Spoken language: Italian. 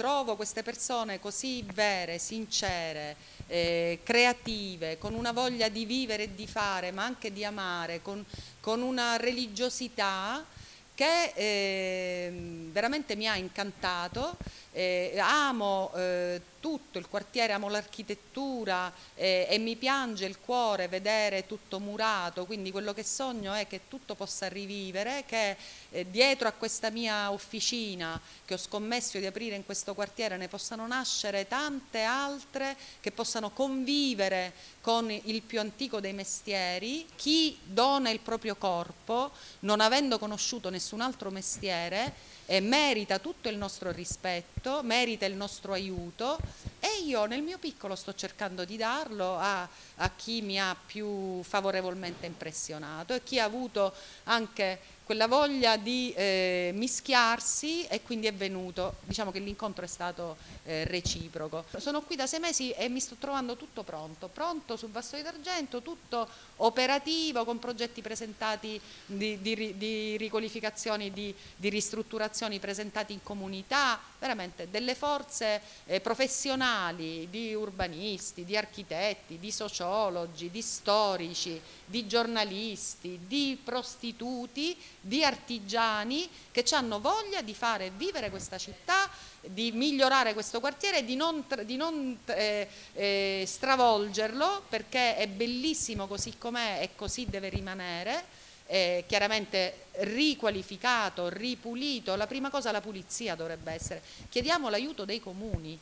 trovo queste persone così vere, sincere, creative, con una voglia di vivere e di fare, ma anche di amare, con una religiosità che veramente mi ha incantato. Amo tutto il quartiere, amo l'architettura e mi piange il cuore vedere tutto murato, quindi quello che sogno è che tutto possa rivivere, che dietro a questa mia officina che ho scommesso di aprire in questo quartiere ne possano nascere tante altre che possano convivere con il più antico dei mestieri. Chi dona il proprio corpo, non avendo conosciuto nessun altro mestiere, merita tutto il nostro rispetto, merita il nostro aiuto e io nel mio piccolo sto cercando di darlo a chi mi ha più favorevolmente impressionato e chi ha avuto anche quella voglia di mischiarsi e quindi è venuto. Diciamo che l'incontro è stato reciproco. Sono qui da 6 mesi e mi sto trovando tutto pronto sul Vasto d'Argento, tutto operativo con progetti presentati di riqualificazioni, di ristrutturazioni presentati in comunità, veramente delle forze professionali, di urbanisti, di architetti, di sociologi, di storici, di giornalisti, di prostituti, di artigiani che hanno voglia di fare vivere questa città, di migliorare questo quartiere, di non stravolgerlo perché è bellissimo così com'è e così deve rimanere. Chiaramente riqualificato, ripulito, la prima cosa la pulizia dovrebbe essere. Chiediamo l'aiuto dei comuni.